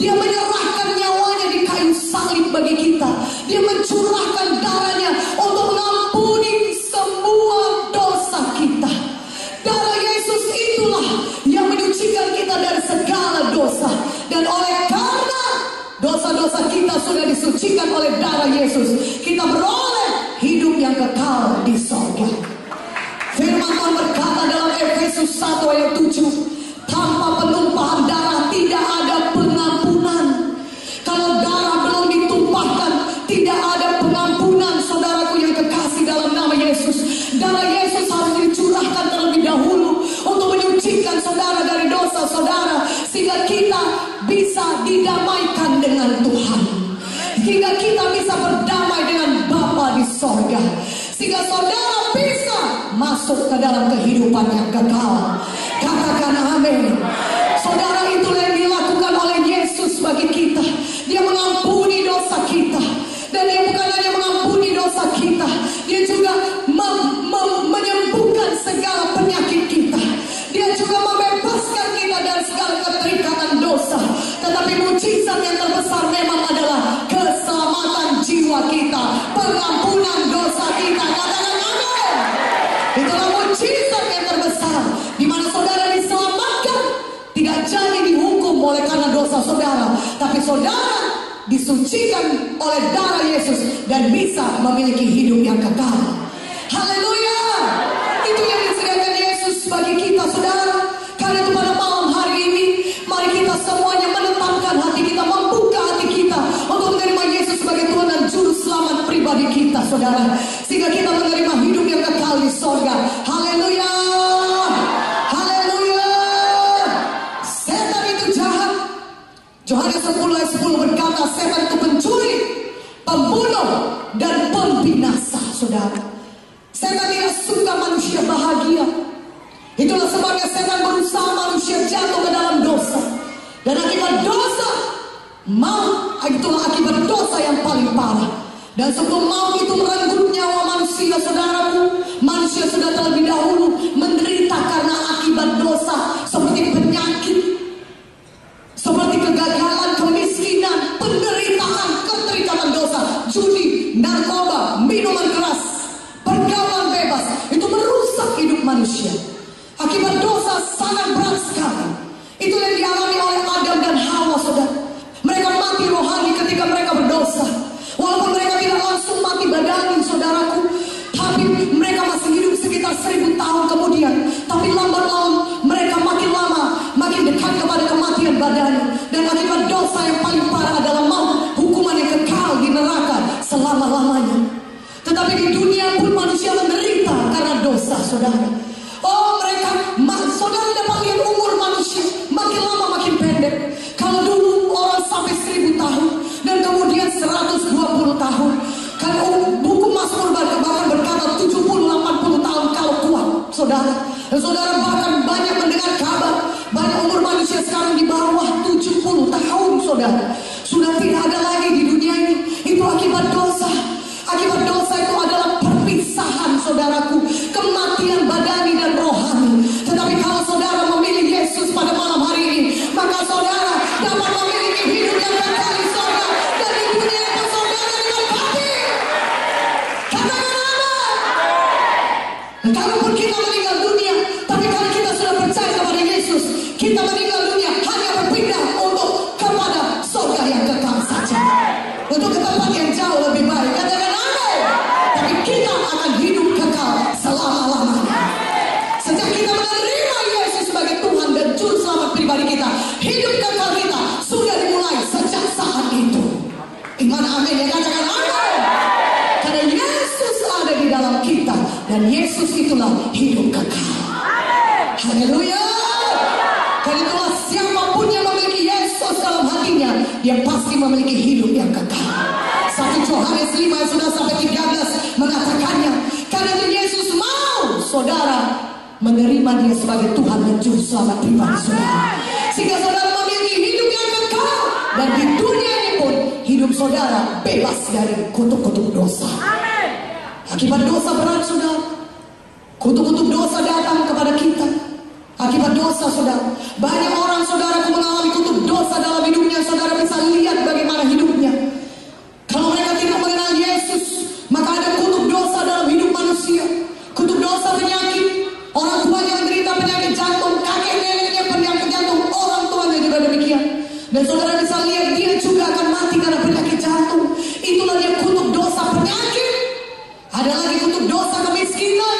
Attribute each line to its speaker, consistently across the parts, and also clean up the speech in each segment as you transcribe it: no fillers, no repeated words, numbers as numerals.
Speaker 1: Dia menyerahkan nyawanya di kayu salib bagi kita. Dia mencurahkan darahnya untuk mengampuni semua dosa kita. Darah Yesus itulah yang menyucikan kita dari segala dosa. Dan oleh karena dosa-dosa kita sudah disucikan oleh darah Yesus, kita beroleh hidup yang kekal di sorga. Firman Tuhan berkata dalam Efesus 1 ayat 7, tanpa penumpahan darah tidak ada pengampunan. Kalau darah belum ditumpahkan, tidak ada pengampunan, saudaraku yang kekasih dalam nama Yesus. Darah Yesus harus dicurahkan terlebih dahulu untuk menyucikan saudara dari dosa saudara, sehingga kita bisa didamaikan dengan Tuhan, sehingga kita bisa berdamai dengan Bapa di sorga, sehingga saudara bisa masuk ke dalam kehidupan yang kekal. Katakan amin. Saudara, itulah yang dilakukan oleh Yesus bagi kita. Dia mengampuni dosa kita. Dan dia bukan hanya mengampuni dosa kita, dia juga menyembuhkan segala penyakit kita. Dia juga membebaskan kita dari segala keterikatan dosa. Tetapi mujizat yang terbesar memang adalah keselamatan jiwa kita, pengampunan dosa kita. Katakan amin. Itulah mujizat yang terbesar, di mana saudara diselamatkan, tidak jadi dihukum oleh karena dosa saudara, tapi saudara disucikan oleh darah Yesus dan bisa memiliki hidup yang kekal. Haleluya. Itu yang disediakan Yesus bagi kita, saudara. Karena itu pada malam hari ini, mari kita semuanya menetapkan hati kita, membuka hati kita untuk menerima Yesus sebagai Tuhan dan Juru Selamat pribadi kita, saudara, sehingga kita menerima hidup yang kekal di sorga. Haleluya. Haleluya. Setan itu jahat. Yohanes 10 ayat 10 berkata, setan itu pencuri, pembunuh, dan pembinasa, saudara. Setan tidak suka manusia bahagia. Itulah sebabnya setan berusaha manusia jatuh ke dalam dosa. Dan akibat dosa, maut, itulah akibat dosa yang paling parah. Dan sebelum maut itu merenggut nyawa manusia, saudaraku, manusia sudah terlebih dahulu menderita karena akibat dosa, seperti penyakit, seperti kegagalan, kemiskinan, penderitaan, keterikatan dosa, judi, narkoba, minuman keras, pergaulan bebas. Itu merusak hidup manusia. Akibat dosa sangat berat sekali. Itu yang dialami oleh Adam dan Hawa, saudara. Mereka mati rohani ketika mereka berdosa. Walaupun mereka tidak langsung mati badani, saudaraku, tapi mereka masih hidup sekitar 1000 tahun kemudian. Tapi lambat laun mereka makin lama makin dekat kepada kematian badani. Dan akibat dosa yang paling parah adalah maut, hukuman yang kekal di neraka selama-lamanya. Tetapi di dunia pun manusia menderita karena dosa, saudara. Oh, saudara dapat lihat umur manusia makin lama makin pendek. Kalau dulu orang sampai 1000 tahun dan kemudian 120 tahun. Kan buku Mazmur bahkan berkata 70-80 tahun kalau kuat, saudara. Dan saudara bahkan banyak mendengar kabar banyak umur manusia sekarang di bawah 70 tahun, saudara. Sudah tidak ada lagi di dunia ini. Itu akibat dosa. Akibat dosa itu adalah perpisahan, saudaraku, kematian badani dan rohani. Tetapi kalau saudara memilih Yesus pada malam hari ini, maka saudara dapat memiliki hidup yang kekal di sorga. Dan di dunia itu saudara diberkati. Katakan amin. Kalaupun kita meninggal dunia, tapi kalau kita sudah percaya kepada Yesus, kita meninggal dunia hanya berpindah untuk kepada sorga yang kekal saja, untuk ke tempat yang jauh lebih baik. Katakan amin. Tapi kita akan hidup kekal selama-lamanya. Sejak kita menerima Yesus sebagai Tuhan dan Juru Selamat pribadi kita, hidup kekal kita sudah dimulai sejak saat itu. Iman amin ya, katakan amin. Karena Yesus ada di dalam kita dan Yesus itulah hidup kekal. Haleluya. Karena itulah siapapun yang memiliki Yesus dalam hatinya, dia pasti memiliki hidup yang kekal. 1 Yohanes 5 ayat sudah sampai 13 mengatakannya. Karena itu Yesus mau saudara menerima dia sebagai Tuhan dan Juru Selamat pribadi saudara, sehingga saudara memiliki hidup yang kekal. Dan di dunia ini pun hidup saudara bebas dari kutuk-kutuk dosa. Akibat dosa berat, saudara, kutuk-kutuk dosa datang kepada kita. Akibat dosa, saudara, banyak orang, saudara, mengalami kutuk dosa dalam hidupnya, saudara. Dan saudara bisa lihat dia juga akan mati karena penyakit jantung. Itulah dia kutuk dosa penyakit. Ada lagi kutuk dosa kemiskinan.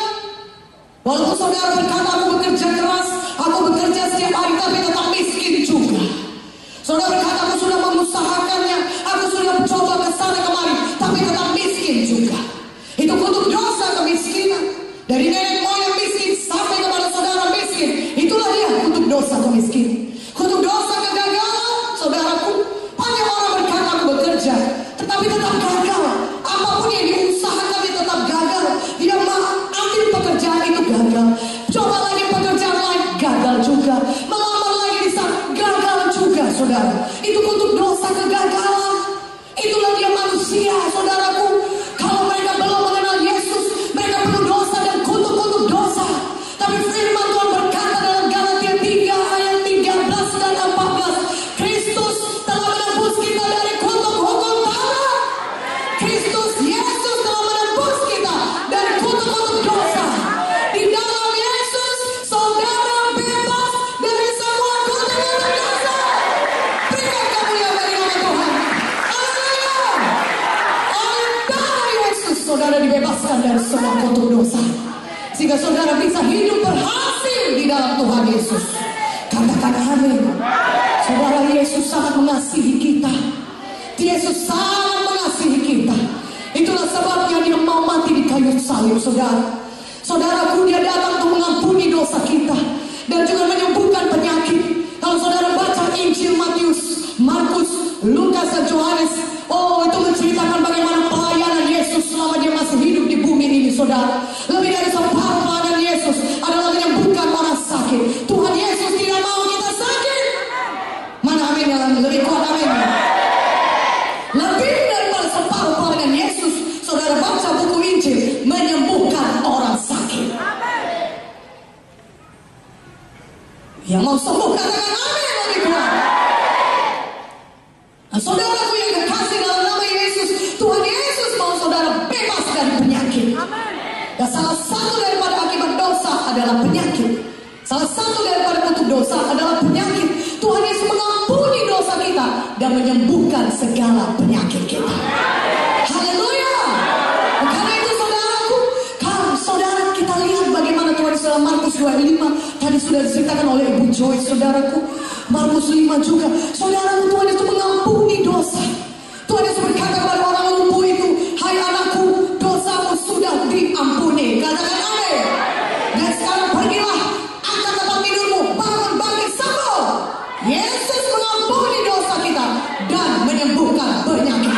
Speaker 1: Walaupun saudara berkata aku bekerja keras, aku bekerja setiap hari, tapi tetap miskin juga. Saudara berkata aku sudah mengusahakannya, aku sudah mencoba ke sana kemari, tapi tetap miskin juga. Itu kutuk dosa kemiskinan. Dari nenek moyang miskin sampai kepada saudara miskin. Itulah dia kutuk dosa kemiskinan. Kutuk dosa kegagalan, saudaraku. Banyak orang berkata aku bekerja, tetapi tetap gagal. Apapun yang diusahakan dia tetap gagal. Dia ambil pekerjaan itu gagal. Coba lagi pekerjaan lain, gagal juga. Melamar lagi di sana, gagal juga, saudara. Itu kutuk dosa kegagalan. Itulah dia manusia, saudaraku. Kalau mereka belum mengenal Yesus, mereka penuh dosa dan kutuk-kutuk dosa. Tapi firman Tuhan berkata dalam Galatia 3 ayat 13 dan 14, Kristus telah menebus kita dari kutuk hukum Taurat. Kristus Yesus telah menebus kita dari kutuk-kutuk dosa. Di dalam Yesus, saudara bebas dari semua kutuk-kutuk dosa. Berikan kemuliaan bagi nama Tuhan. Haleluya. Oleh darah Yesus, saudara dibebaskan dari semua kutuk dosa. Sehingga saudara bisa hidup berhasil di dalam Tuhan Yesus. Katakan amin. Saudara, Yesus sangat mengasihi kita. Yesus sangat mengasihi kita. Itulah sebabnya dia mau mati di kayu salib, saudara. Saudaraku, dia datang untuk mengampuni dosa kita dan juga menyembuhkan penyakit. Kalau saudara baca Injil Matius, Markus, Lukas dan Yohanes, oh itu menceritakan bagaimana pelayanan Yesus selama dia masih hidup di bumi ini, saudara. Lebih dari separuh pelayanan Yesus adalah menyembuhkan orang sakit. Tuhan Yesus tidak mau kita sakit. Mana amin yang lebih kuat, amin. Lebih daripada separuh pelayanan Yesus, saudara baca buku Injil, menyembuhkan orang sakit. Yang mau sembuh katakan amin yang lebih kuat. Nah, saudaraku yang dikasih dalam nama Yesus, Tuhan Yesus mau saudara bebas dari penyakit. Dan salah satu daripada akibat dosa adalah penyakit. Salah satu daripada kutuk dosa adalah penyakit. Tuhan Yesus mengampuni dosa kita dan menyembuhkan segala penyakit kita. Haleluya. Karena itu saudaraku, kalau saudara kita lihat bagaimana Tuhan Yesus dalam Markus 25 tadi sudah diceritakan oleh Ibu Joy, saudaraku. Markus 5 juga, saudaraku, Tuhan Yesus mengampuni dosa. Tuhan Yesus berkata kepada orang lumpuh itu, hai anakku, dosamu sudah diampuni. Katakan amin. Dan sekarang pergilah, angkat tempat tidurmu, bangun, bangkit, sembuh. Yesus mengampuni dosa kita dan menyembuhkan penyakit